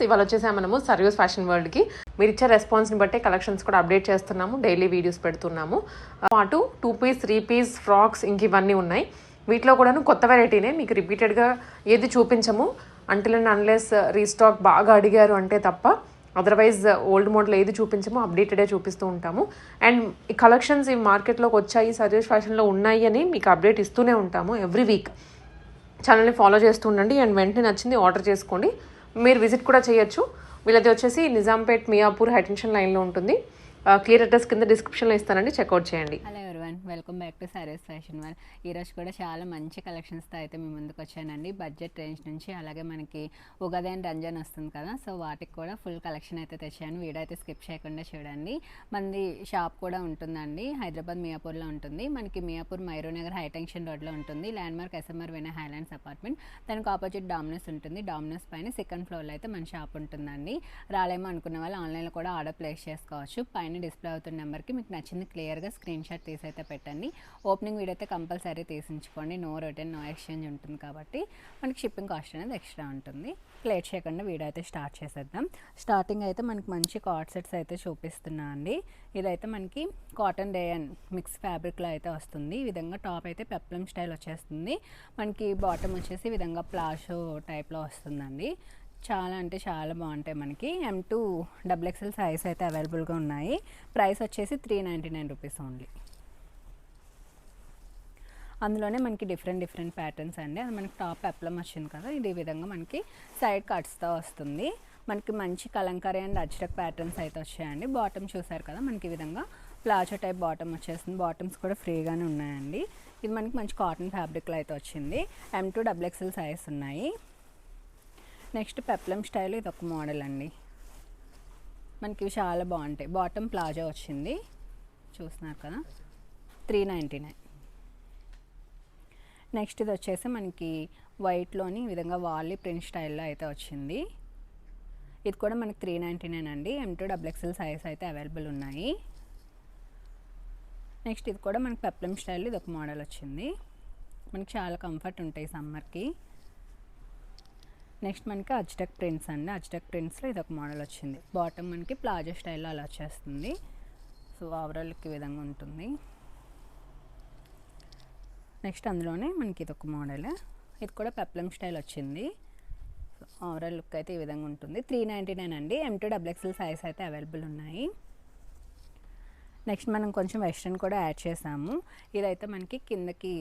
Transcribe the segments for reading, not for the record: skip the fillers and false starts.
ఇవాళ వచ్చేసాము మనము సర్వీస్ ఫ్యాషన్ వరల్డ్కి. మీరు ఇచ్చే రెస్పాన్స్ని బట్టే కలెక్షన్స్ కూడా అప్డేట్ చేస్తున్నాము, డైలీ వీడియోస్ పెడుతున్నాము. పాటు 2 పీస్ 3 పీస్ ఫ్రాక్స్ ఇంక ఇవన్నీ ఉన్నాయి. వీటిలో కూడాను కొత్త వెరైటీనే, మీకు రిపీటెడ్గా ఏది చూపించము అంటిల్ అండ్ అన్లెస్ రీస్టాక్ బాగా అడిగారు అంటే తప్ప. అదర్వైజ్ ఓల్డ్ మోడల్ ఏది చూపించమో అప్డేటెడే చూపిస్తూ ఉంటాము. అండ్ ఈ కలెక్షన్స్ ఈ మార్కెట్లోకి వచ్చాయి, సర్వీస్ ఫ్యాషన్లో ఉన్నాయి అని మీకు అప్డేట్ ఇస్తూనే ఉంటాము ఎవ్రీ వీక్. ఛానల్ని ఫాలో చేస్తూ ఉండండి అండ్ వెంటనే నచ్చింది ఆర్డర్ చేసుకోండి. మీరు విజిట్ కూడా చేయొచ్చు. వీళ్ళది వచ్చేసి నిజాంపేట్ మియాపూర్ హైటెన్షన్ లైన్లో ఉంటుంది. క్లియర్ అడ్రస్ కింద డిస్క్రిప్షన్లో ఇస్తానండి, చెక్అవుట్ చేయండి. Hello everyone, welcome back to saris fashion world. ఈరోజు కూడా చాలా మంచి కలెక్షన్స్తో అయితే మీ ముందుకు వచ్చానండి. బడ్జెట్ రేంజ్ నుంచి, అలాగే మనకి ఉగాది అండ్ రంజాన్ వస్తుంది కదా, సో వాటికి కూడా ఫుల్ కలెక్షన్ అయితే తెచ్చాను. వీడియో అయితే స్కిప్ చేయకుండా చూడండి. మనది షాప్ కూడా ఉంటుందండి, హైదరాబాద్ మియాపూర్లో ఉంటుంది. మనకి మియాపూర్ మైరోనగర్ హైటెన్షన్ రోడ్లో ఉంటుంది. Landmark SMR Vinay highlands apartment, దానికి ఆపోజిట్ డామినోస్ ఉంటుంది. డామినోస్ పైన సెకండ్ ఫ్లోర్లో అయితే మన షాప్ ఉంటుందండి. రాలేమో అనుకున్న వాళ్ళు ఆన్లైన్లో కూడా ఆర్డర్ ప్లేస్ చేసుకోవచ్చు. పైన డిస్ప్లే అవుతున్న నెంబర్కి మీకు నచ్చింది క్లియర్గా స్క్రీన్ షాట్ తీసి అయితే పెట్టండి. ఓపెనింగ్ వీడియో అయితే కంపల్సరీ తీసించుకోండి. నో రిటర్న్ నో ఎక్స్చేంజ్ ఉంటుంది కాబట్టి మనకి షిప్పింగ్ కాస్ట్ అనేది ఎక్స్ట్రా ఉంటుంది. లేట్ చేయకుండా వీడియో అయితే స్టార్ట్ చేసేద్దాం. స్టార్టింగ్ అయితే మనకి మంచి కార్డ్ సెట్స్ అయితే చూపిస్తున్నా అండి. ఇదైతే మనకి కాటన్ రేయన్ మిక్స్ ఫ్యాబ్రిక్లో అయితే వస్తుంది. ఈ విధంగా టాప్ అయితే పెప్లమ్ స్టైల్ వచ్చేస్తుంది. మనకి బాటమ్ వచ్చేసి ఈ విధంగా ప్లాషో టైప్లో వస్తుందండి. చాలా అంటే చాలా బాగుంటాయి. మనకి M2 XXL సైజ్ అయితే అవైలబుల్గా ఉన్నాయి. ప్రైస్ వచ్చేసి 399 రూపీస్ ఓన్లీ. అందులోనే మనకి డిఫరెంట్ ప్యాటర్న్స్ అండి. అది మనకి టాప్ పెప్లం వచ్చింది కదా, ఇది ఈ విధంగా మనకి సైడ్ కట్స్తో వస్తుంది. మనకి మంచి కలంకారీ అండ్ అజ్రక్ ప్యాటర్న్స్ అయితే వచ్చాయండి. బాటమ్ చూసారు కదా, మనకి ఈ విధంగా ప్లాజో టైప్ బాటమ్ వచ్చేస్తుంది. బాటమ్స్ కూడా ఫ్రీగానే ఉన్నాయండి. ఇది మనకి మంచి కాటన్ ఫ్యాబ్రిక్లో అయితే వచ్చింది. M2 XXL సైజ్ ఉన్నాయి. నెక్స్ట్ పెప్లం స్టైల్ ఇది ఒక మోడల్ అండి. మనకి ఇవి చాలా బాగుంటాయి. బాటమ్ ప్లాజో వచ్చింది, చూస్తున్నారు కదా, 399. నెక్స్ట్ ఇది వచ్చేసి మనకి వైట్లోని ఈ విధంగా వాల్లీ ప్రింట్ స్టైల్లో అయితే వచ్చింది. ఇది కూడా మనకి 399 అండి. M2 XXL సైజ్ అయితే అవైలబుల్ ఉన్నాయి. నెక్స్ట్ ఇది కూడా మనకి పెప్లం స్టైల్ ఇది ఒక మోడల్ వచ్చింది. మనకి చాలా కంఫర్ట్ ఉంటాయి సమ్మర్కి. నెక్స్ట్ మనకి అజ్రక్ ప్రింట్స్ అండి. అజ్రక్ ప్రింట్స్లో ఇది ఒక మోడల్ వచ్చింది. బాటమ్ మనకి ప్లాజో స్టైల్లో అలా వచ్చేస్తుంది. సో ఓవరాల్ లుక్ ఈ విధంగా ఉంటుంది. నెక్స్ట్ అందులోనే మనకి ఇది ఒక మోడల్, ఇది కూడా పెప్లం స్టైల్ వచ్చింది. సో ఓవరాల్ లుక్ అయితే ఈ విధంగా ఉంటుంది. 399 అండి. M2 XXL సైజ్ అయితే అవైలబుల్ ఉన్నాయి. నెక్స్ట్ మనం కొంచెం వెస్ట్రన్ కూడా యాడ్ చేసాము. ఇదైతే మనకి కిందకి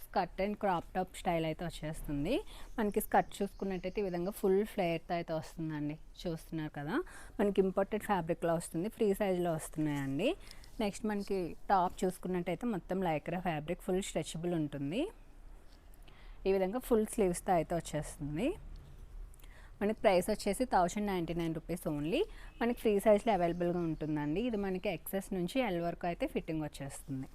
skirt and crop top style అయితే వచ్చేస్తుంది. మనకి స్కర్ట్ చూసుకున్నట్టయితే ఈ విధంగా ఫుల్ ఫ్లేర్తో అయితే వస్తుందండి. చూస్తున్నారు కదా, మనకి ఇంపోర్టెడ్ ఫ్యాబ్రిక్లో వస్తుంది, ఫ్రీ సైజ్లో వస్తున్నాయండి. నెక్స్ట్ మనకి టాప్ చూసుకున్నట్టయితే మొత్తం లైక్రా ఫ్యాబ్రిక్, ఫుల్ స్ట్రెచబుల్ ఉంటుంది. ఈ విధంగా ఫుల్ స్లీవ్స్తో అయితే వచ్చేస్తుంది. మనకి ప్రైస్ వచ్చేసి 1099 రూపీస్ ఓన్లీ. మనకి ఫ్రీ సైజ్లో అవైలబుల్గా ఉంటుందండి. ఇది మనకి XS నుంచి L వరకు అయితే ఫిట్టింగ్ వచ్చేస్తుంది.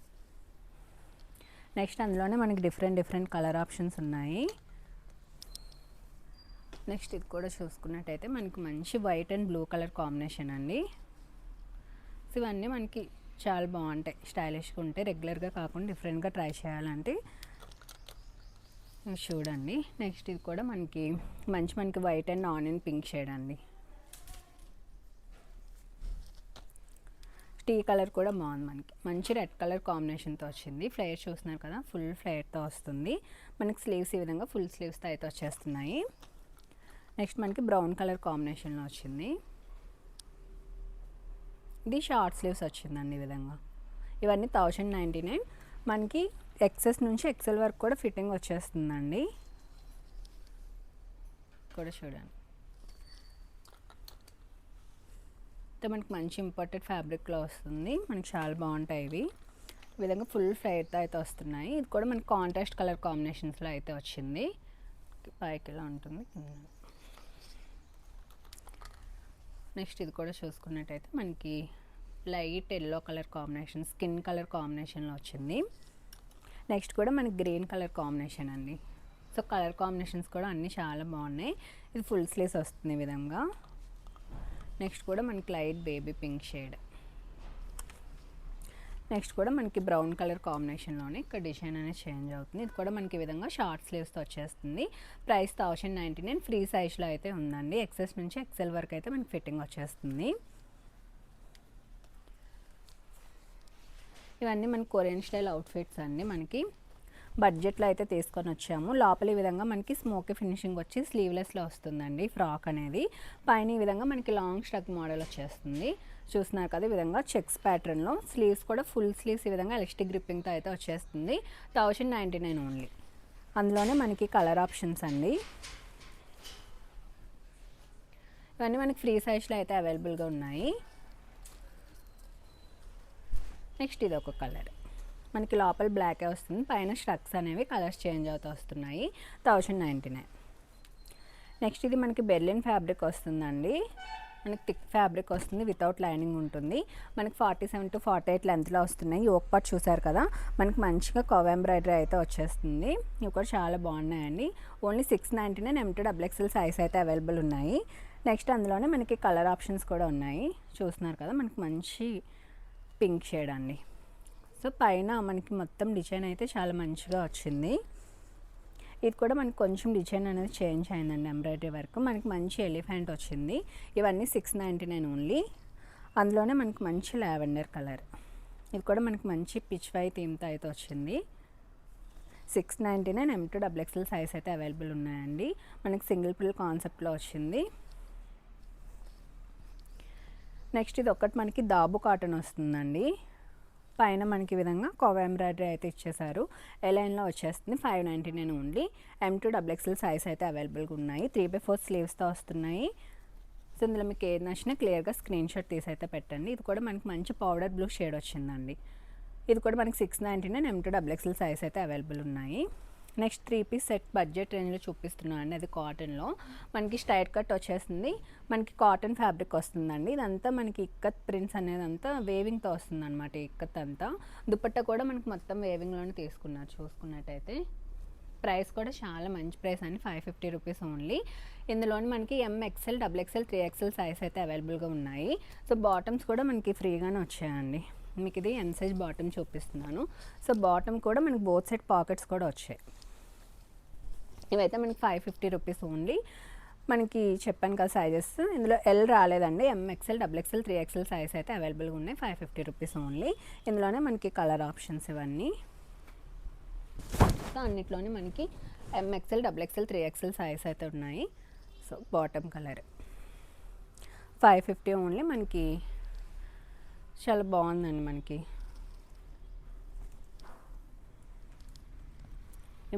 నెక్స్ట్ అందులోనే మనకి డిఫరెంట్ కలర్ ఆప్షన్స్ ఉన్నాయి. నెక్స్ట్ ఇది కూడా చూసుకున్నట్టయితే మనకి మంచి white and blue colour combination అండి. సో ఇవన్నీ మనకి చాలా బాగుంటాయి, స్టైలిష్గా ఉంటాయి. రెగ్యులర్గా కాకుండా డిఫరెంట్గా ట్రై చేయాలంటే చూడండి. నెక్స్ట్ ఇది కూడా మనకి మనకి white and onion pink shade అండి. టీ కలర్ కూడా బాగుంది. మనకి మంచి రెడ్ కలర్ కాంబినేషన్తో వచ్చింది. ఫ్లేర్ చూస్తున్నారు కదా, ఫుల్ ఫ్లేర్తో వస్తుంది. మనకి స్లీవ్స్ ఈ విధంగా ఫుల్ స్లీవ్స్తో అయితే వచ్చేస్తున్నాయి. నెక్స్ట్ మనకి బ్రౌన్ కలర్ కాంబినేషన్లో వచ్చింది. ఇది షార్ట్ స్లీవ్స్ వచ్చిందండి ఈ విధంగా. ఇవన్నీ 1099. మనకి XS నుంచి XL వరకు కూడా ఫిట్టింగ్ వచ్చేస్తుందండి. కూడా చూడండి, మనకి మంచి ఇంపోర్టెడ్ ఫ్యాబ్రిక్లో వస్తుంది. మనకి చాలా బాగుంటాయి ఇవి. ఈ విధంగా ఫుల్ ఫ్లైట్తో అయితే వస్తున్నాయి. ఇది కూడా మనకి కాంట్రాస్ట్ కలర్ కాంబినేషన్స్లో అయితే వచ్చింది. పైకి ఇలా ఉంటుంది. నెక్స్ట్ ఇది కూడా చూసుకున్నట్టయితే మనకి light yellow colour combination, skin colour కాంబినేషన్లో వచ్చింది. నెక్స్ట్ కూడా మనకి గ్రీన్ కలర్ కాంబినేషన్ అండి. సో కలర్ కాంబినేషన్స్ కూడా అన్నీ చాలా బాగున్నాయి. ఇది ఫుల్ స్లీవ్స్ వస్తుంది ఈ విధంగా. నెక్స్ట్ కూడా మనకి light baby pink shade. Next కూడా మనకి బ్రౌన్ కలర్ కాంబినేషన్లోనే ఇక్కడ డిజైన్ అనేది చేంజ్ అవుతుంది. ఇది కూడా మనకి ఈ విధంగా షార్ట్ స్లీవ్స్తో వచ్చేస్తుంది. ప్రైస్ 1099, ఫ్రీ సైజ్లో అయితే ఉందండి. ఎక్సెస్ నుంచి ఎక్సెల్ వరకు అయితే మనకి ఫిట్టింగ్ వచ్చేస్తుంది. ఇవన్నీ మనకి కొరియన్ స్టైల్ అవుట్ఫిట్స్ అండి. మనకి బడ్జెట్లో అయితే తీసుకొని వచ్చాము. లోపల ఈ విధంగా మనకి స్మోకీ ఫినిషింగ్ వచ్చి స్లీవ్లెస్లో వస్తుందండి ఫ్రాక్ అనేది. పైన ఈ విధంగా మనకి లాంగ్ స్టక్ మోడల్ వచ్చేస్తుంది. చూస్తున్నారు కదా, ఈ విధంగా చెక్స్ ప్యాటర్న్లో స్లీవ్స్ కూడా ఫుల్ స్లీవ్స్ ఈ విధంగా ఎలాస్టిక్ గ్రిప్పింగ్తో అయితే వచ్చేస్తుంది. 1099 ఓన్లీ. అందులోనే మనకి కలర్ ఆప్షన్స్ అండి. ఇవన్నీ మనకి ఫ్రీ సైజ్లో అయితే అవైలబుల్గా ఉన్నాయి. నెక్స్ట్ ఇది ఒక కలర్, మనకి లోపల బ్లాకే వస్తుంది, పైన స్ట్రక్స్ అనేవి కలర్స్ చేంజ్ అవుతూ వస్తున్నాయి. 1099. నెక్స్ట్ ఇది మనకి బెర్లిన్ ఫ్యాబ్రిక్ వస్తుందండి. మనకి థిక్ ఫ్యాబ్రిక్ వస్తుంది, వితౌట్ లైనింగ్ ఉంటుంది. మనకి 47 to 48 లెంత్లో వస్తున్నాయి. యోక్ పార్ట్ చూసారు కదా, మనకి మంచిగా కవ్ ఎంబ్రాయిడరీ అయితే వచ్చేస్తుంది. ఇవి కూడా చాలా బాగున్నాయండి. ఓన్లీ 699, M2XXL సైజ్ అయితే అవైలబుల్ ఉన్నాయి. నెక్స్ట్ అందులోనే మనకి కలర్ ఆప్షన్స్ కూడా ఉన్నాయి. చూస్తున్నారు కదా, మనకి మంచి పింక్ షేడ్ అండి. సో పైన మనకి మొత్తం డిజైన్ అయితే చాలా మంచిగా వచ్చింది. ఇది కూడా మనకి కొంచెం డిజైన్ అనేది చేంజ్ అయిందండి. ఎంబ్రాయిడరీ వర్క్ మనకి మంచి ఎలిఫెంట్ వచ్చింది. ఇవన్నీ 699 ఓన్లీ. అందులోనే మనకి మంచి లావెండర్ కలర్, ఇది కూడా మనకి మంచి పిచ్ వై థీమ్తో అయితే వచ్చింది. 699, M2XXL సైజ్ అయితే అవైలబుల్ ఉన్నాయండి. మనకి సింగిల్ పిల్ కాన్సెప్ట్లో వచ్చింది. నెక్స్ట్ ఇది ఒకటి మనకి దాబు కాటన్ వస్తుందండి. పైన మనకి విధంగా కవ్ ఎంబ్రాయిడరీ అయితే ఇచ్చేసారు. ఎలైన్లో వచ్చేస్తుంది. 599 ఓన్లీ. M2XXL సైజ్ అయితే అవైలబుల్గా ఉన్నాయి. 3/4 స్లీవ్స్తో వస్తున్నాయి. సో ఇందులో మీకు ఏది నచ్చినా క్లియర్గా స్క్రీన్ షాట్ తీసి అయితే పెట్టండి. ఇది కూడా మనకి మంచి పౌడర్ బ్లూ షేడ్ వచ్చిందండి. ఇది కూడా మనకి 699, M2XXL సైజ్ అయితే అవైలబుల్ ఉన్నాయి. నెక్స్ట్ 3 పీస్ సెట్ బడ్జెట్ రేంజ్లో చూపిస్తున్నాను అండి. అది కాటన్లో మనకి స్ట్రైట్ కట్ వచ్చేస్తుంది. మనకి కాటన్ ఫ్యాబ్రిక్ వస్తుందండి. ఇదంతా మనకి ఇక్కత్ ప్రింట్స్ అనేది అంతా వేవింగ్తో వస్తుంది అనమాట. ఇక్కత్ అంతా దుపట్టా కూడా మనకి మొత్తం వేవింగ్లోనే తీసుకున్నారు. చూసుకున్నట్టయితే ప్రైస్ కూడా చాలా మంచి ప్రైస్ అండి. 550 రూపీస్ ఓన్లీ. ఇందులోని మనకి MXL, XXL, 3XL సైజ్ అయితే అవైలబుల్గా ఉన్నాయి. సో బాటమ్స్ కూడా మనకి ఫ్రీగానే వచ్చాయండి. మీకు ఇది ఎన్ సైజ్ బాటమ్ చూపిస్తున్నాను. సో బాటమ్ కూడా మనకి బోత్ సైడ్ పాకెట్స్ కూడా వచ్చాయి. ఇవైతే మనకి 550 రూపీస్ ఓన్లీ. మనకి చెప్పాను కదా సైజెస్, ఇందులో ఎల్ రాలేదండి. MXL, XXL, 3XL సైజ్ అయితే అవైలబుల్గా ఉన్నాయి. 550 రూపీస్ ఓన్లీ. ఇందులోనే మనకి కలర్ ఆప్షన్స్ ఇవన్నీ. సో అన్నిట్లోనే మనకి MXL, XXL, 3XL సైజ్ అయితే ఉన్నాయి. So bottom colour 550 only. మనకి చాలా బాగుందండి. మనకి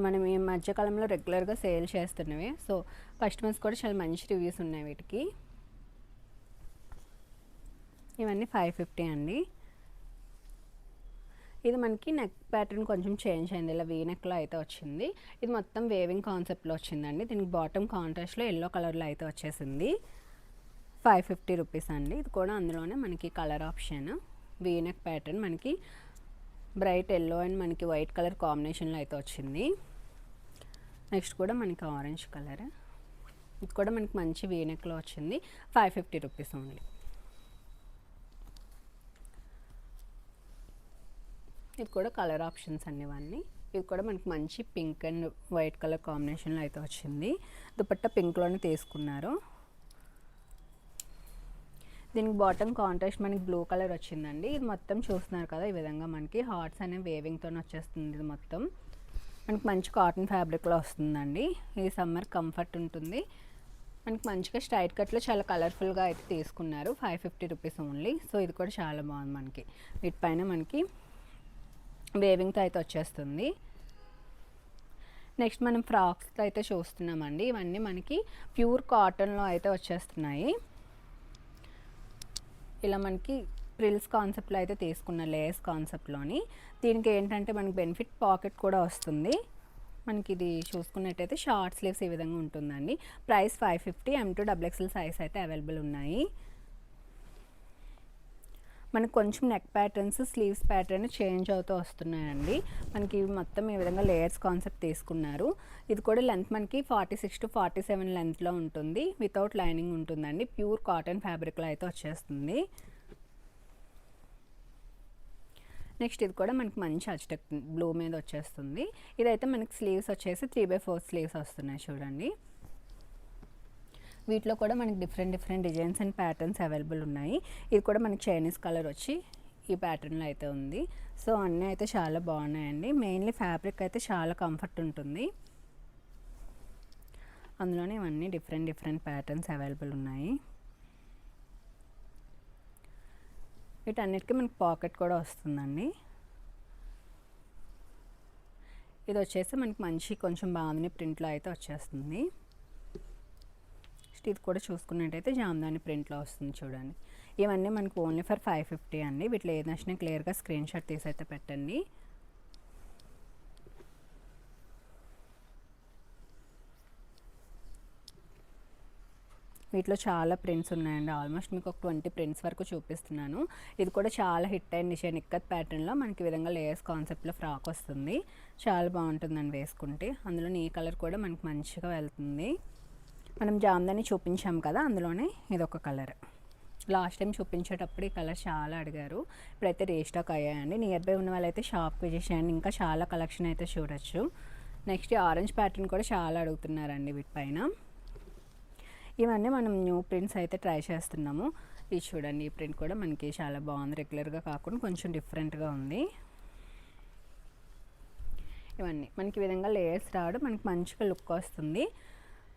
మనం ఈ మధ్యకాలంలో రెగ్యులర్గా సేల్ చేస్తున్నవి. సో కస్టమర్స్ కూడా చాలా మంచి రివ్యూస్ ఉన్నాయి వీటికి. ఇవన్నీ 550 అండి. ఇది మనకి నెక్ ప్యాటర్న్ కొంచెం చేంజ్ అయింది. ఇలా వీ నెక్లో అయితే వచ్చింది. ఇది మొత్తం వేవింగ్ కాన్సెప్ట్లో వచ్చిందండి. దీనికి బాటమ్ కాంట్రాస్ట్లో ఎల్లో కలర్లో అయితే వచ్చేసింది. 550 రూపీస్ అండి. ఇది కూడా అందులోనే మనకి colour option V neck pattern మనకి బ్రైట్ ఎల్లో అండ్ మనకి వైట్ కలర్ కాంబినేషన్లో అయితే వచ్చింది. నెక్స్ట్ కూడా మనకి ఆరెంజ్ కలర్, ఇది కూడా మనకి మంచి వీ నెక్లో వచ్చింది. 550 రూపీస్ ఓన్లీ. ఇది కూడా కలర్ ఆప్షన్స్ అన్ని ఇవన్నీ. ఇది కూడా మనకి మంచి పింక్ అండ్ వైట్ కలర్ కాంబినేషన్లో అయితే వచ్చింది. దుపట్టా పింక్లోనే తీసుకున్నారు. దీనికి బాటమ్ కాంట్రాస్ట్ మనకి బ్లూ కలర్ వచ్చిందండి. ఇది మొత్తం చూస్తున్నారు కదా, ఈ విధంగా మనకి హార్ట్స్ అనేవి వేవింగ్తో వచ్చేస్తుంది. ఇది మొత్తం మనకి మంచి కాటన్ ఫ్యాబ్రిక్లో వస్తుందండి. ఈ సమ్మర్ కంఫర్ట్ ఉంటుంది. మనకి మంచిగా స్ట్రైట్ కట్లో చాలా కలర్ఫుల్గా అయితే తీసుకున్నారు. 550 రూపీస్ ఓన్లీ. సో ఇది కూడా చాలా బాగుంది. మనకి వీటిపైన మనకి వేవింగ్తో అయితే వచ్చేస్తుంది. నెక్స్ట్ మనం ఫ్రాక్స్ అయితే చూస్తున్నామండి. ఇవన్నీ మనకి ప్యూర్ కాటన్లో అయితే వచ్చేస్తున్నాయి. ఇలా మనకి ప్రిల్స్ కాన్సెప్ట్లో అయితే తీసుకున్న లేస్ కాన్సెప్ట్లోని. దీనికి ఏంటంటే మనకి బెనిఫిట్ పాకెట్ కూడా వస్తుంది. మనకి ఇది చూసుకున్నట్టయితే షార్ట్ స్లీవ్స్ ఈ విధంగా ఉంటుందండి. ప్రైస్ 550. M2XXL సైజ్ అయితే అవైలబుల్ ఉన్నాయి. మనకు కొంచెం neck patterns, sleeves pattern change అవుతూ వస్తున్నాయండి. మనకి మొత్తం ఈ విధంగా లేయర్స్ కాన్సెప్ట్ తీసుకున్నారు. ఇది కూడా లెంత్ మనకి 46 to 47 లెంత్లో ఉంటుంది. వితౌట్ లైనింగ్ ఉంటుందండి. ప్యూర్ కాటన్ ఫ్యాబ్రిక్లో అయితే వచ్చేస్తుంది. నెక్స్ట్ ఇది కూడా మనకి మంచి అజ్టెక్ బ్లూ మీద వచ్చేస్తుంది. ఇదైతే మనకి స్లీవ్స్ వచ్చేసి 3/4 స్లీవ్స్ వస్తున్నాయి చూడండి. వీటిలో కూడా మనకి different designs and patterns available ఉన్నాయి. ఇది కూడా మనకి చైనీస్ కలర్ వచ్చి ఈ ప్యాటర్న్లో అయితే ఉంది. సో అన్నీ అయితే చాలా బాగున్నాయండి. మెయిన్లీ ఫ్యాబ్రిక్ అయితే చాలా కంఫర్ట్ ఉంటుంది. అందులోనే ఇవన్నీ డిఫరెంట్ ప్యాటర్న్స్ అవైలబుల్ ఉన్నాయి. వీటన్నిటికీ మనకి పాకెట్ కూడా వస్తుందండి. ఇది వచ్చేసి మనకి మంచి కొంచెం బాగుంది ప్రింట్లో అయితే వచ్చేస్తుంది. ఇది కూడా చూసుకున్నట్టయితే జామ్దాని ప్రింట్లో వస్తుంది చూడండి. ఇవన్నీ మనకు ఓన్లీ ఫర్ 550 అండి. వీటిలో ఏది నచ్చినా క్లియర్గా స్క్రీన్ షాట్ తీసి అయితే పెట్టండి. వీటిలో చాలా ప్రింట్స్ ఉన్నాయండి. ఆల్మోస్ట్ మీకు ఒక 20 ప్రింట్స్ వరకు చూపిస్తున్నాను. ఇది కూడా చాలా హిట్ అయిన డిజైన్ ఇక్కత్ ప్యాటర్న్లో మనకి విధంగా లేయర్స్ కాన్సెప్ట్లో ఫ్రాక్ వస్తుంది. చాలా బాగుంటుందండి వేసుకుంటే. అందులో ఈ కలర్ కూడా మనకి మంచిగా వెళ్తుంది. మనం జామ్దాని చూపించాం కదా, అందులోనే ఇదొక కలర్. లాస్ట్ టైం చూపించేటప్పుడు ఈ కలర్ చాలా అడిగారు. ఇప్పుడైతే రీస్టాక్ అయ్యాయండి. నియర్ బై ఉన్న వాళ్ళైతే షాప్ విజిట్ చేయండి. ఇంకా చాలా కలెక్షన్ అయితే చూడొచ్చు. నెక్స్ట్ ఆరెంజ్ ప్యాటర్న్ కూడా చాలా అడుగుతున్నారండి వీటిపైన. ఇవన్నీ మనం న్యూ ప్రింట్స్ అయితే ట్రై చేస్తున్నాము. ఇది చూడండి, ఈ ప్రింట్ కూడా మనకి చాలా బాగుంది. రెగ్యులర్గా కాకుండా కొంచెం డిఫరెంట్గా ఉంది. ఇవన్నీ మనకి ఈ విధంగా లేయర్స్ రావడం మనకి మంచిగా లుక్ వస్తుంది.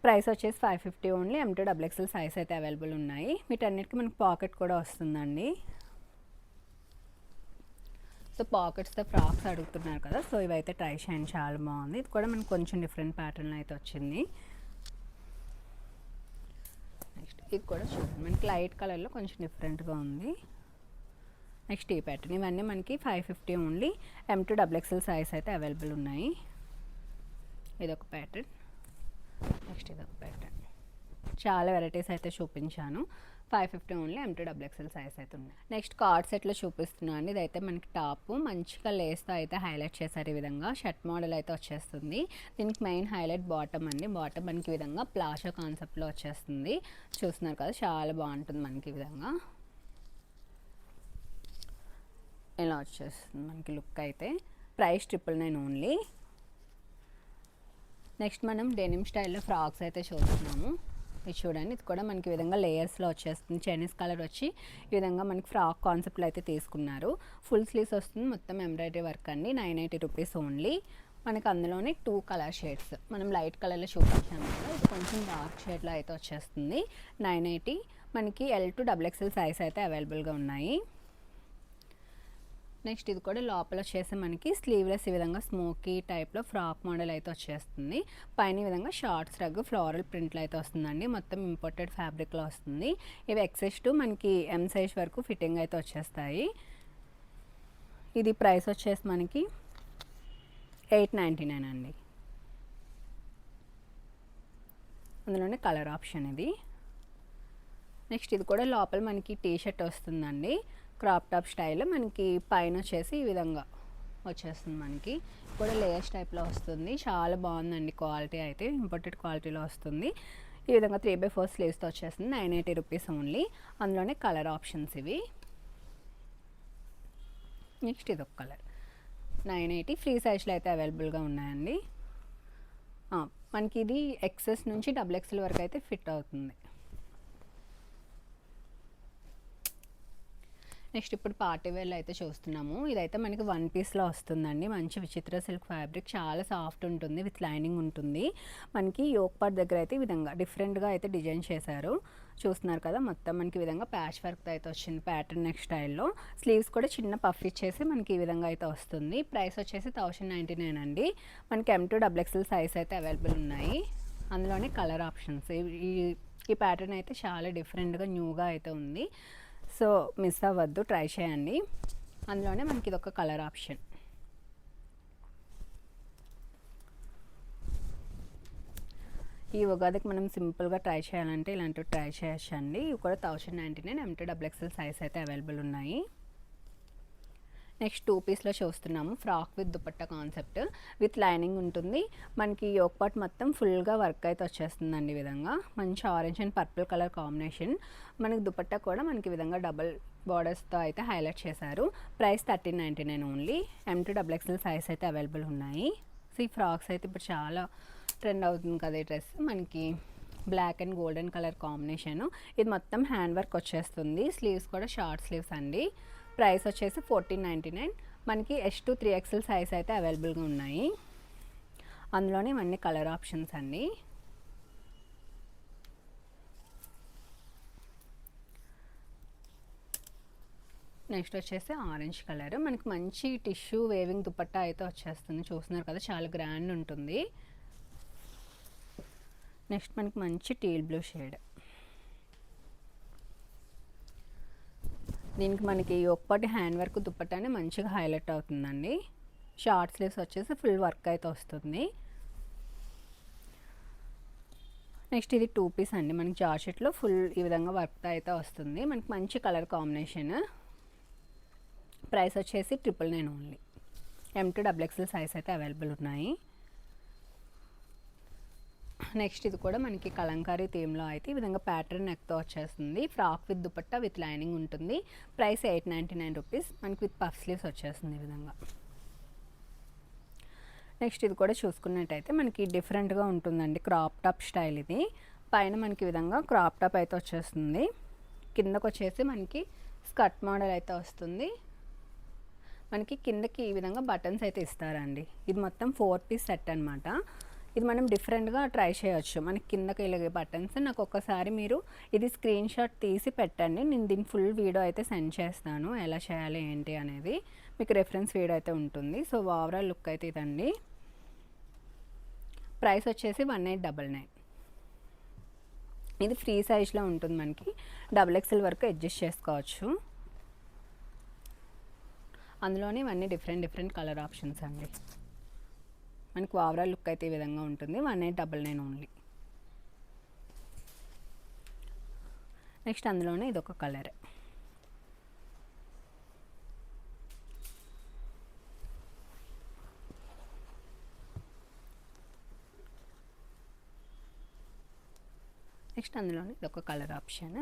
ప్రైస్ వచ్చేసి 550 ఓన్లీ. M2 XXL సైజ్ అయితే అవైలబుల్ ఉన్నాయి. వీటన్నిటికీ మనకి పాకెట్ కూడా వస్తుందండి. సో పాకెట్స్తో ఫ్రాక్స్ అడుగుతున్నారు కదా, సో ఇవైతే ట్రై చేయండి, చాలా బాగుంది. ఇది కూడా మనకి కొంచెం డిఫరెంట్ ప్యాటర్న్ అయితే వచ్చింది. నెక్స్ట్ ఇది కూడా చూడండి, మనకి లైట్ కలర్లో కొంచెం డిఫరెంట్గా ఉంది. నెక్స్ట్ ఈ ప్యాటర్న్. ఇవన్నీ మనకి 550 ఓన్లీ. M2 XXL సైజ్ అయితే అవైలబుల్ ఉన్నాయి. ఇదొక ప్యాటర్న్. నెక్స్ట్ ఇదొక ప్యాటర్న్. చాలా వెరైటీస్ అయితే చూపించాను. 550 ఓన్లీ. M2 XXL సైజ్ అయితే ఉన్నాయి. నెక్స్ట్ కార్డ్ సెట్లో చూపిస్తున్నాను అండి. ఇదైతే మనకి టాప్ మంచిగా లేస్తో అయితే హైలైట్ చేశారు. ఈ విధంగా షర్ట్ మోడల్ అయితే వచ్చేస్తుంది. దీనికి మెయిన్ హైలైట్ బాటమ్ అండి. బాటమ్ మనకి ఈ విధంగా ప్లాషో కాన్సెప్ట్లో వచ్చేస్తుంది. చూస్తున్నారు కదా, చాలా బాగుంటుంది మనకి ఈ విధంగా. ఇలా వచ్చేస్తుంది మనకి లుక్ అయితే. Price 999 only. నెక్స్ట్ మనం డెనిమ్ స్టైల్లో ఫ్రాక్స్ అయితే చూస్తున్నాము. ఇది చూడండి, ఇది కూడా మనకి ఈ విధంగా లేయర్స్లో వచ్చేస్తుంది. చైనీస్ కలర్ వచ్చి ఈ విధంగా మనకి ఫ్రాక్ కాన్సెప్ట్లో అయితే తీసుకున్నారు. ఫుల్ స్లీవ్స్ వస్తుంది, మొత్తం ఎంబ్రాయిడరీ వర్క్ అండి. 980 రూపీస్ ఓన్లీ. మనకి అందులోనే 2 కలర్ షేడ్స్ మనం లైట్ కలర్లో చూపించాము కదా, ఇది కొంచెం డార్క్ షేడ్లో అయితే వచ్చేస్తుంది. 980. మనకి L2 XXL సైజ్ అయితే అవైలబుల్గా ఉన్నాయి. నెక్స్ట్ ఇది కూడా లోపల వచ్చేసి మనకి స్లీవ్లెస్ ఈ విధంగా స్మోకీ టైప్లో ఫ్రాక్ మోడల్ అయితే వచ్చేస్తుంది. పైన ఈ విధంగా షార్ట్స్ రగ్ ఫ్లోరల్ ప్రింట్లో అయితే వస్తుందండి. మొత్తం ఇంపోర్టెడ్ ఫ్యాబ్రిక్లో వస్తుంది. ఇవి XS టు మనకి M సైజ్ వరకు ఫిట్టింగ్ అయితే వచ్చేస్తాయి. ఇది ప్రైస్ వచ్చేసి మనకి 899 అండి. అందులోనే కలర్ ఆప్షన్ ఇది. నెక్స్ట్ ఇది కూడా లోపల మనకి టీ షర్ట్ వస్తుందండి. క్రాప్ టాప్ స్టైల్ మనకి పైన వచ్చేసి ఈ విధంగా వచ్చేస్తుంది. మనకి కూడా లేయర్స్ టైప్లో వస్తుంది. చాలా బాగుందండి క్వాలిటీ అయితే. ఇంపోర్టెడ్ క్వాలిటీలో వస్తుంది. ఈ విధంగా 3/4 స్లీవ్స్తో వచ్చేస్తుంది. 980 రూపీస్ ఓన్లీ. అందులోనే కలర్ ఆప్షన్స్ ఇవి. నెక్స్ట్ ఇది ఒక కలర్ 980. ఫ్రీ సైజ్లో అయితే అవైలబుల్గా ఉన్నాయండి. మనకి ఇది XS నుంచి XXL వరకు అయితే ఫిట్ అవుతుంది. నెక్స్ట్ ఇప్పుడు పార్టీ వేర్లో అయితే చూస్తున్నాము. ఇదైతే మనకి 1 పీస్లో వస్తుందండి. మంచి విచిత్ర సిల్క్ ఫ్యాబ్రిక్, చాలా సాఫ్ట్ ఉంటుంది, విత్ లైనింగ్ ఉంటుంది. మనకి యోక్ పార్ట్ దగ్గర అయితే ఈ విధంగా డిఫరెంట్గా అయితే డిజైన్ చేశారు. చూస్తున్నారు కదా, మొత్తం మనకి ఈ విధంగా ప్యాచ్ వర్క్ అయితే వచ్చింది ప్యాటర్న్ నెక్ స్టైల్లో. స్లీవ్స్ కూడా చిన్న పఫ్ ఇచ్చేసి మనకి ఈ విధంగా అయితే వస్తుంది. ప్రైస్ వచ్చేసి 1099 అండి. మనకి M2 XXL సైజ్ అయితే అవైలబుల్ ఉన్నాయి. అందులోనే కలర్ ఆప్షన్స్. ఈ ప్యాటర్న్ అయితే చాలా డిఫరెంట్గా న్యూగా అయితే ఉంది. సో మిస్ అవ్వద్దు, ట్రై చేయండి. అందులోనే మనకి ఇదొక కలర్ ఆప్షన్. ఈ ఉగాదికి మనం సింపుల్గా ట్రై చేయాలంటే ఇలాంటివి ట్రై చేయొచ్చండి. ఇవి కూడా 1099. M2 XXL సైజ్ అయితే అవైలబుల్ ఉన్నాయి. నెక్స్ట్ 2 పీస్లో చూస్తున్నాము. Frock with dupatta concept with lining ఉంటుంది. మనకి యోక్ పార్ట్ మొత్తం ఫుల్గా వర్క్ అయితే వచ్చేస్తుందండి. ఈ విధంగా మంచి orange and purple colour combination. మనకి దుపట్టా కూడా మనకి ఈ విధంగా డబల్ బార్డర్స్తో అయితే హైలైట్ చేశారు. Price 1399 only. M2XXL సైజ్ అయితే అవైలబుల్ ఉన్నాయి. సో ఈ ఫ్రాక్స్ అయితే ఇప్పుడు చాలా ట్రెండ్ అవుతుంది కదా ఈ డ్రెస్. మనకి black and golden colour combination. ఇది మొత్తం హ్యాండ్ వర్క్ వచ్చేస్తుంది. స్లీవ్స్ కూడా షార్ట్ స్లీవ్స్ అండి. ప్రైస్ వచ్చేసి 1499. మనకి S2 3XL సైజ్ అయితే అవైలబుల్గా ఉన్నాయి. అందులోనే ఇవన్నీ కలర్ ఆప్షన్స్ అండి. నెక్స్ట్ వచ్చేసి ఆరెంజ్ కలర్. మనకి మంచి టిష్యూ వేవింగ్ దుపట్టా అయితే వచ్చేస్తుంది. చూస్తున్నారు కదా, చాలా గ్రాండ్ ఉంటుంది. నెక్స్ట్ మనకి మంచి టీల్ బ్లూ షేడ్. దీనికి మనకి ఒక్కటి హ్యాండ్ వర్క్ దుపట్టానే మంచిగా హైలైట్ అవుతుందండి. షార్ట్ స్లీవ్స్ వచ్చేసి ఫుల్ వర్క్ అయితే వస్తుంది. నెక్స్ట్ ఇది 2 పీస్ అండి. మనకి జార్జెట్లో ఫుల్ ఈ విధంగా వర్క్ అయితే వస్తుంది. మనకి మంచి కలర్ కాంబినేషన్. ప్రైస్ వచ్చేసి 999 ఓన్లీ. M2XXL సైజ్ అయితే అవైలబుల్ ఉన్నాయి. నెక్స్ట్ ఇది కూడా మనకి కలంకారీ థీమ్లో అయితే ఈ విధంగా ప్యాటర్న్ నెక్తో వచ్చేస్తుంది. Frock with dupatta with lining ఉంటుంది. Price 899 rupees. మనకి విత్ పఫ్ స్లీవ్స్ వచ్చేస్తుంది ఈ విధంగా. నెక్స్ట్ ఇది కూడా చూసుకున్నట్టయితే మనకి డిఫరెంట్గా ఉంటుందండి. క్రాప్ టాప్ స్టైల్ ఇది. పైన మనకి ఈ విధంగా క్రాప్ టాప్ అయితే వచ్చేస్తుంది. కిందకు వచ్చేసి మనకి స్కర్ట్ మోడల్ అయితే వస్తుంది. మనకి కిందకి ఈ విధంగా బటన్స్ అయితే ఇస్తారండి. ఇది మొత్తం 4 పీస్ సెట్ అనమాట. ఇది మనం డిఫరెంట్గా ట్రై చేయొచ్చు. మనకి కిందకి ఇలాగే బటన్స్. నాకు ఒక్కసారి మీరు ఇది స్క్రీన్ షాట్ తీసి పెట్టండి. నేను దీని ఫుల్ వీడియో అయితే సెండ్ చేస్తాను, ఎలా చేయాలి ఏంటి అనేది. మీకు రెఫరెన్స్ వీడియో అయితే ఉంటుంది. సో ఓవరాల్ లుక్ అయితే ఇదండి. ప్రైస్ వచ్చేసి 1899. ఇది ఫ్రీ సైజ్లో ఉంటుంది. మనకి XXL వరకు అడ్జస్ట్ చేసుకోవచ్చు. అందులోనే ఇవన్నీ డిఫరెంట్ కలర్ ఆప్షన్స్ అండి. మనకు ఓవరాల్ లుక్ అయితే ఈ విధంగా ఉంటుంది. 1899 ఓన్లీ. నెక్స్ట్ అందులోనే ఇదొక కలర్. నెక్స్ట్ అందులోనే ఇదొక కలర్ ఆప్షన్.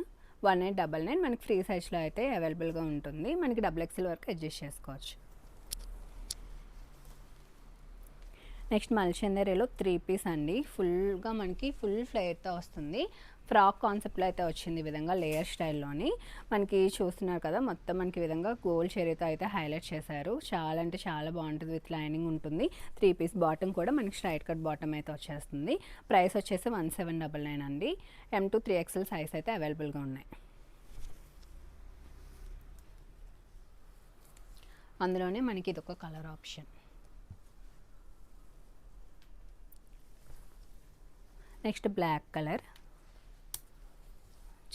1899. మనకి ఫ్రీ సైజ్లో అయితే అవైలబుల్గా ఉంటుంది. మనకి XXL వరకు అడ్జస్ట్ చేసుకోవచ్చు. నెక్స్ట్ మల్చందరిలో 3 పీస్ అండి. ఫుల్గా మనకి ఫుల్ ఫ్లేర్తో వస్తుంది. ఫ్రాక్ కాన్సెప్ట్లో అయితే వచ్చింది ఈ విధంగా లేయర్ స్టైల్లోని. మనకి చూస్తున్నారు కదా, మొత్తం మనకి ఈ విధంగా గోల్డ్ చీరతో అయితే హైలైట్ చేశారు. చాలా అంటే చాలా బాగుంటుంది. విత్ లైనింగ్ ఉంటుంది. 3 పీస్ బాటమ్ కూడా మనకి స్ట్రైట్ కట్ బాటమ్ అయితే వచ్చేస్తుంది. ప్రైస్ వచ్చేసి 1799 అండి. M2 3XL సైజ్ అయితే అవైలబుల్గా ఉన్నాయి. అందులోనే మనకి ఇదొక colour option. Next black colour.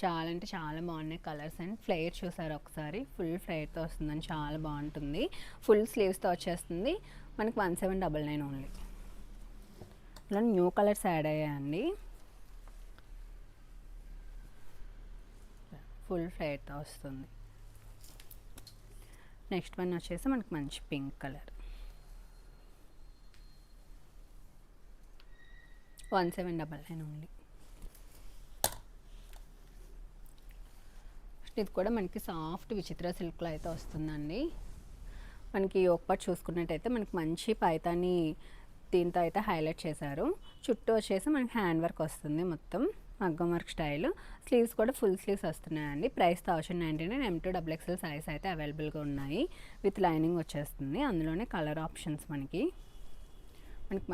చాలా అంటే చాలా బాగున్నాయి కలర్స్. అండ్ ఫ్లేర్ చూసారు ఒకసారి, ఫుల్ ఫ్లేర్తో వస్తుందని చాలా బాగుంటుంది. ఫుల్ స్లీవ్స్తో వచ్చేస్తుంది. మనకి 1799 ఓన్లీ. ఇలా న్యూ కలర్స్ యాడ్ అయ్యాయండి. ఫుల్ ఫ్లేర్తో వస్తుంది. నెక్స్ట్ వన్ వచ్చేసి మనకి మంచి పింక్ కలర్. 1799 ఓన్లీ. ఇది కూడా మనకి సాఫ్ట్ విచిత్ర సిల్క్లో అయితే వస్తుందండి. మనకి యోక్ పార్ట్ చూసుకున్నట్టయితే మనకి మంచి పైతాని దీంతో అయితే హైలైట్ చేశారు. చుట్టూ వచ్చేసి మనకి హ్యాండ్ వర్క్ వస్తుంది. మొత్తం మగ్గం వర్క్ స్టైల్. స్లీవ్స్ కూడా ఫుల్ స్లీవ్స్ వస్తున్నాయండి. ప్రైస్ 1099. M2XXL సైజ్ అయితే అవైలబుల్గా ఉన్నాయి. విత్ లైనింగ్ వచ్చేస్తుంది. అందులోనే కలర్ ఆప్షన్స్ మనకి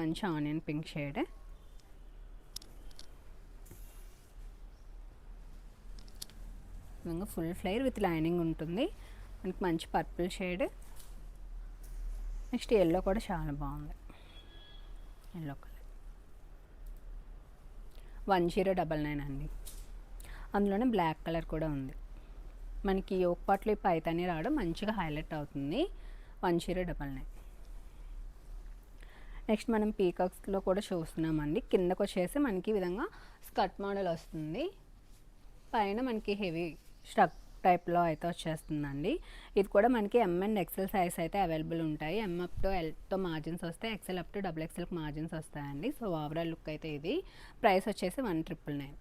మంచి ఆనియన్ పింక్ షేడ్. విధంగా ఫుల్ ఫ్లేర్ విత్ లైనింగ్ ఉంటుంది. మనకి మంచి పర్పుల్ షేడ్. నెక్స్ట్ ఎల్లో కూడా చాలా బాగుంది. ఎల్లో కలర్ 1099 అండి. అందులోనే బ్లాక్ కలర్ కూడా ఉంది. మనకి యోక్ పార్ట్లో ఈ పైతాని రావడం మంచిగా హైలైట్ అవుతుంది. 1099. నెక్స్ట్ మనం పీకాక్స్లో కూడా చూస్తున్నామండి. కిందకు వచ్చేసి మనకి ఈ విధంగా స్కర్ట్ మోడల్ వస్తుంది. పైన మనకి హెవీ టైప్లో అయితే వచ్చేస్తుందండి. ఇది కూడా మనకి ఎం అండ్ ఎక్సెల్ సైజ్ అయితే అవైలబుల్ ఉంటాయి. ఎం అప్ టు ఎల్తో మార్జిన్స్ వస్తాయి, ఎక్సెల్ అప్ టు డబుల్ ఎక్సెల్కి మార్జిన్స్ వస్తాయండి. సో ఓవరాల్ లుక్ అయితే ఇది. ప్రైస్ వచ్చేసి 1999.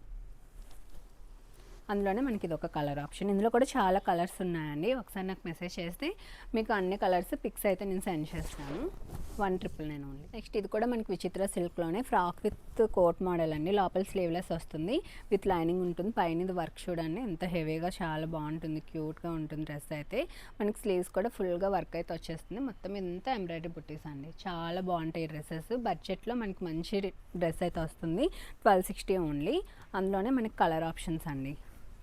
అందులోనే మనకి ఇది ఒక కలర్ ఆప్షన్. ఇందులో కూడా చాలా కలర్స్ ఉన్నాయండి. ఒకసారి నాకు మెసేజ్ చేస్తే మీకు అన్ని కలర్స్ పిక్స్ అయితే నేను సెండ్ చేస్తాను. 1999 ఓన్లీ. నెక్స్ట్ ఇది కూడా మనకి విచిత్ర సిల్క్లోనే ఫ్రాక్ విత్ కోట్ మోడల్ అండి. లోపల స్లీవ్లెస్ వస్తుంది, విత్ లైనింగ్ ఉంటుంది. పైన ఇది వర్క్ చూడండి ఎంత హెవీగా, చాలా బాగుంటుంది, క్యూట్గా ఉంటుంది డ్రెస్ అయితే. మనకి స్లీవ్స్ కూడా ఫుల్గా వర్క్ అయితే వచ్చేస్తుంది. మొత్తం ఇంత ఎంబ్రాయిడరీ బుట్టీస్ అండి, చాలా బాగుంటాయి డ్రెస్సెస్. బడ్జెట్లో మనకి మంచి డ్రెస్ అయితే వస్తుంది. 1260 ఓన్లీ. అందులోనే మనకి కలర్ ఆప్షన్స్ అండి.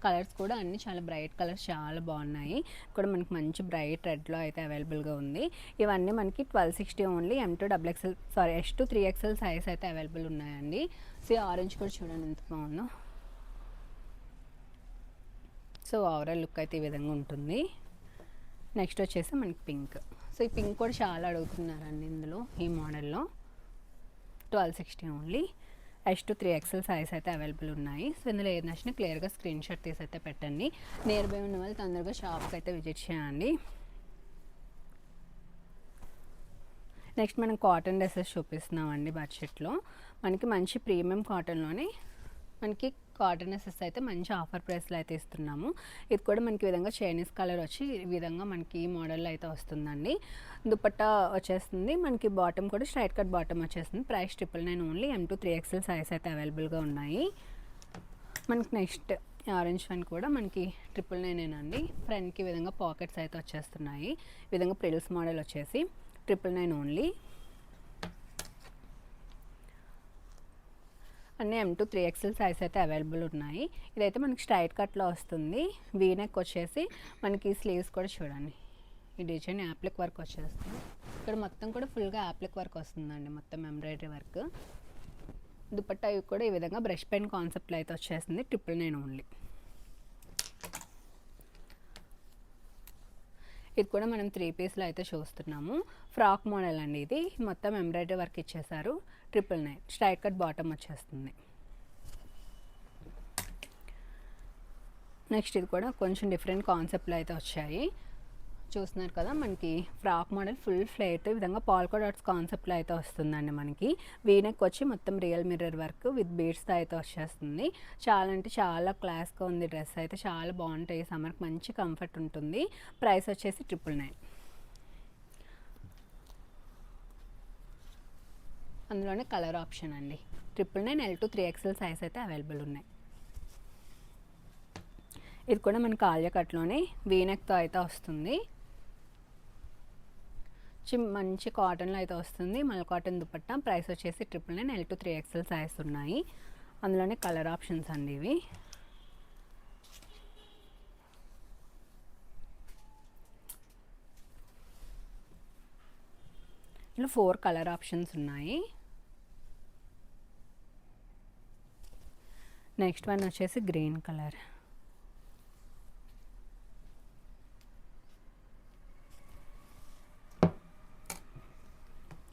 కలర్స్ కూడా అన్నీ చాలా బ్రైట్ కలర్స్, చాలా బాగున్నాయి. కూడా మనకి మంచి బ్రైట్ రెడ్లో అయితే అవైలబుల్గా ఉంది. ఇవన్నీ మనకి 1260 only. S to 3XL size అయితే అవైలబుల్ ఉన్నాయండి. సో ఆరెంజ్ కూడా చూడండి ఎంత బాగుందో. సో ఓవరాల్ లుక్ అయితే ఈ విధంగా ఉంటుంది. నెక్స్ట్ వచ్చేసి మనకి పింక్. సో ఈ పింక్ కూడా చాలా అడుగుతున్నారండి ఇందులో, ఈ మోడల్లో. 1260 only. S to 3XL size అయితే అవైలబుల్ ఉన్నాయి. సో ఇందులో ఏది నచ్చినా క్లియర్గా స్క్రీన్ షాట్ తీసి అయితే పెట్టండి. నియర్ బై ఉన్న వాళ్ళు తొందరగా షాప్కి అయితే విజిట్ చేయండి. నెక్స్ట్ మనం కాటన్ డ్రెస్సెస్ చూపిస్తున్నామండి. బడ్జెట్లో మనకి మంచి ప్రీమియం కాటన్లోనే మనకి కాటన్ డ్రెస్సెస్ అయితే మంచి ఆఫర్ ప్రైస్లో అయితే ఇస్తున్నాము. ఇది కూడా మనకి విధంగా చైనీస్ కలర్ వచ్చి ఈ విధంగా మనకి ఈ మోడల్లో అయితే వస్తుందండి. దుపట్టా వచ్చేస్తుంది మనకి. బాటమ్ కూడా స్ట్రైట్ కట్ బాటమ్ వచ్చేస్తుంది. Price 999 only. M to 3XL size అయితే అవైలబుల్గా ఉన్నాయి. మనకి నెక్స్ట్ ఆరెంజ్ వన్ కూడా మనకి 999 అండి. ఫ్రంట్కి విధంగా పాకెట్స్ అయితే వచ్చేస్తున్నాయి. ఈ విధంగా ప్రిల్స్ మోడల్ వచ్చేసి 999 ఓన్లీ. అన్నీ M to 3XL సైజ్ అయితే అవైలబుల్ ఉన్నాయి. ఇదైతే మనకి స్ట్రైట్ కట్లో వస్తుంది. వీనెక్ వచ్చేసి మనకి స్లీవ్స్ కూడా చూడండి, ఈ డిజైన్ యాప్లిక్ వర్క్ వచ్చేస్తుంది. ఇక్కడ మొత్తం కూడా ఫుల్గా యాప్లిక్ వర్క్ వస్తుందండి, మొత్తం ఎంబ్రాయిడరీ వర్క్. దుపట్టా కూడా ఈ విధంగా బ్రష్ పెన్ కాన్సెప్ట్లో అయితే వచ్చేస్తుంది. 999 ఓన్లీ. ఇది కూడా మనం 3 పీస్లో అయితే చూస్తున్నాము. ఫ్రాక్ మోడల్ అండి ఇది. మొత్తం ఎంబ్రాయిడరీ వర్క్ ఇచ్చేసారు. 999. స్ట్రైట్ కట్ బాటమ్ వచ్చేస్తుంది. నెక్స్ట్ ఇది కూడా కొంచెం డిఫరెంట్ కాన్సెప్ట్లో అయితే వచ్చాయి. చూస్తున్నారు కదా, మనకి ఫ్రాక్ మోడల్ ఫుల్ ఫ్లేట్ ఈ విధంగా పాల్కో డాట్స్ కాన్సెప్ట్లో అయితే వస్తుందండి. మనకి వీనెక్ వచ్చి మొత్తం రియల్ మిర్రర్ వర్క్ విత్ బీడ్స్తో అయితే వచ్చేస్తుంది. చాలా అంటే చాలా క్లాస్గా ఉంది డ్రెస్ అయితే, చాలా బాగుంటాయి. సమ్మర్కి మంచి కంఫర్ట్ ఉంటుంది. ప్రైస్ వచ్చేసి 999. అందులోనే కలర్ ఆప్షన్ అండి. 999 L to 3XL సైజ్ అయితే అవైలబుల్ ఉన్నాయి. ఇది కూడా మనకి ఆలియా కట్లోనే వీనెక్తో అయితే వస్తుంది. మంచి కాటన్లో అయితే వస్తుంది. మల్ కాటన్ దుపట్టా. ప్రైస్ వచ్చేసి 999 L to 3XL సైజ్ ఉన్నాయి. అందులోనే కలర్ ఆప్షన్స్ అండి ఇవి. ఇలా 4 కలర్ ఆప్షన్స్ ఉన్నాయి. నెక్స్ట్ వన్ వచ్చేసి గ్రీన్ కలర్.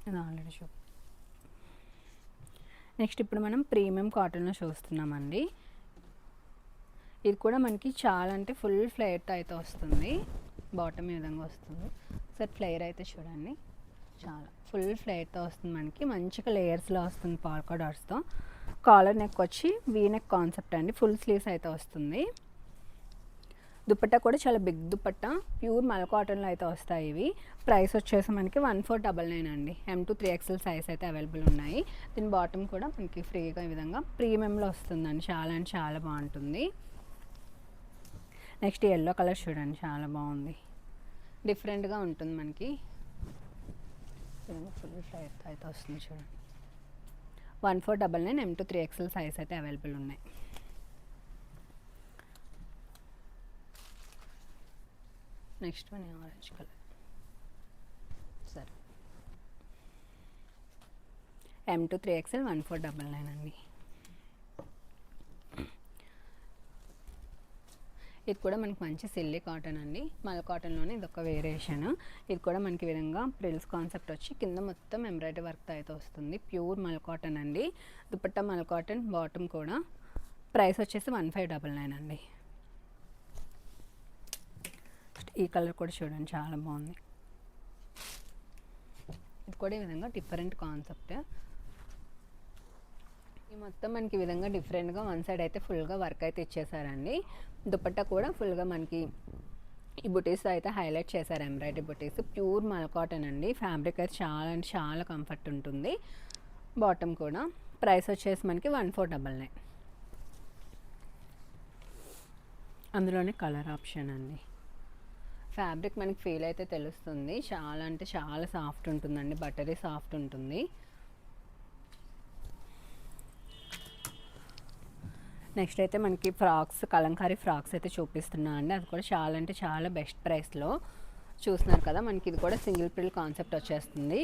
ఇది ఆల్రెడీ నెక్స్ట్ ఇప్పుడు మనం ప్రీమియం కాటన్లో చూస్తున్నామండి. ఇది కూడా మనకి చాలా అంటే ఫుల్ ఫ్లేర్తో అయితే వస్తుంది. బాటమ్ ఈ విధంగా వస్తుంది. సార్ ఫ్లేర్ అయితే చూడండి, చాలా ఫుల్ ఫ్లేర్తో వస్తుంది. మనకి మంచిగా లేయర్స్లో వస్తుంది పాల్కో డాట్స్తో. కాలర్ నెక్ వచ్చి వీ నెక్ కాన్సెప్ట్ అండి. ఫుల్ స్లీవ్స్ అయితే వస్తుంది. దుపట్టా కూడా చాలా బిగ్ దుపట్టా, ప్యూర్ మల్ కాటన్లో అయితే వస్తాయి ఇవి. ప్రైస్ వచ్చేసి మనకి 1499 అండి. M to 3XL సైజ్ అయితే అవైలబుల్ ఉన్నాయి. దీని బాటమ్ కూడా మనకి ఫ్రీగా ఈ విధంగా ప్రీమియంలో వస్తుందండి. చాలా అంటే చాలా బాగుంటుంది. నెక్స్ట్ ఎల్లో కలర్ చూడండి, చాలా బాగుంది, డిఫరెంట్గా ఉంటుంది. మనకి ఫుల్ ఫ్లైట్ అయితే వస్తుంది చూడండి. 1499 M to 3XL సైజ్ అయితే అవైలబుల్ ఉన్నాయి. Next one orange colour. సరే, M to 3XL 1499 అండి. ఇది కూడా మనకి మంచి సిల్లీ కాటన్ అండి. మల్ కాటన్లోనే ఇది ఒక వేరియేషన్. ఇది కూడా మనకి విధంగా ప్రిల్స్ కాన్సెప్ట్ వచ్చి కింద మొత్తం ఎంబ్రాయిడరీ వర్క్తో అయితే వస్తుంది. ప్యూర్ మల్ కాటన్ అండి. దుపట్టా మల్ కాటన్, బాటమ్ కూడా. ప్రైస్ వచ్చేసి 1599 అండి. ఈ కలర్ కూడా చూడండి చాలా బాగుంది. ఇది కూడా ఈ విధంగా డిఫరెంట్ కాన్సెప్ట్. ఈ మొత్తం మనకి ఈ విధంగా డిఫరెంట్గా వన్ సైడ్ అయితే ఫుల్గా వర్క్ అయితే ఇచ్చేసారండి. దుపట్టా కూడా ఫుల్గా మనకి ఈ బుటీస్ అయితే హైలైట్ చేశారు, ఎంబ్రాయిడరీ బుటీస్. ప్యూర్ మల్ కాటన్ అండి. ఫ్యాబ్రిక్ అయితే చాలా అంటే చాలా కంఫర్ట్ ఉంటుంది. బాటమ్ కూడా. ప్రైస్ వచ్చేసి మనకి 1499. అందులోనే కలర్ ఆప్షన్ అండి. ఫ్యాబ్రిక్ మనకి ఫీల్ అయితే తెలుస్తుంది, చాలా అంటే చాలా సాఫ్ట్ ఉంటుందండి, బటరీ సాఫ్ట్ ఉంటుంది. నెక్స్ట్ అయితే మనకి ఫ్రాక్స్, కలంకారీ ఫ్రాక్స్ అయితే చూపిస్తున్నా అండి. అది కూడా చాలా అంటే చాలా బెస్ట్ ప్రైస్లో చూస్తున్నారు కదా. మనకి ఇది కూడా సింగిల్ ప్రిల్ కాన్సెప్ట్ వచ్చేస్తుంది.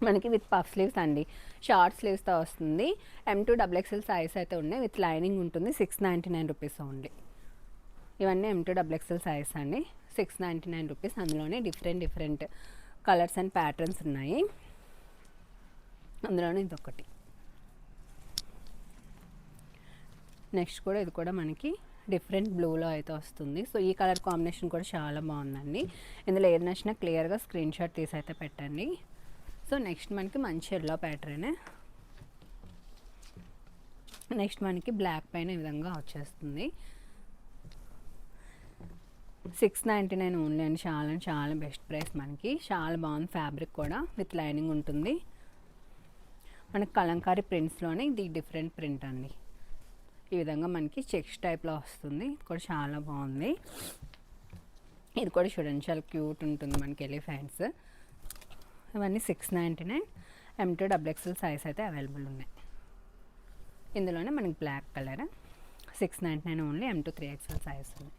మనకి విత్ పఫ్ స్లీవ్స్ అండి, షార్ట్ స్లీవ్స్తో వస్తుంది. M2 XXL సైజ్ అయితే ఉన్నాయి, విత్ లైనింగ్ ఉంటుంది. 699 రూపీస్ ఓన్లీ. ఇవన్నీ M2 XXL సైజ్ అండి, 699 రూపీస్. అందులోనే డిఫరెంట్ కలర్స్ అండ్ ప్యాటర్న్స్ ఉన్నాయి. అందులోనే ఇదొకటి. నెక్స్ట్ కూడా ఇది కూడా మనకి డిఫరెంట్ బ్లూలో అయితే వస్తుంది. సో ఈ కలర్ కాంబినేషన్ కూడా చాలా బాగుందండి. ఇందులో ఏది నచ్చినా క్లియర్గా స్క్రీన్ షాట్ తీసి అయితే పెట్టండి. సో నెక్స్ట్ మనకి మంచి ఎల్లో ప్యాటర్న్. నెక్స్ట్ మనకి బ్లాక్ పైన ఈ విధంగా వచ్చేస్తుంది. 699 ఓన్లీ అండి. చాలా చాలా బెస్ట్ ప్రైస్ మనకి. చాలా బాగుంది. ఫ్యాబ్రిక్ కూడా విత్ లైనింగ్ ఉంటుంది. మనకి కలంకారీ ప్రింట్స్లోనే ఇది డిఫరెంట్ ప్రింట్ అండి. ఈ విధంగా మనకి చెక్స్ టైప్లో వస్తుంది. ఇది కూడా చాలా బాగుంది. ఇది కూడా చూడండి చాలా క్యూట్ ఉంటుంది మనకి ఎలిఫెంట్స్. ఇవన్నీ 699. M2 XXL సైజ్ అయితే అవైలబుల్ ఉన్నాయి. ఇందులోనే మనకి black colour 699 only. M2 3XL size ఉంది.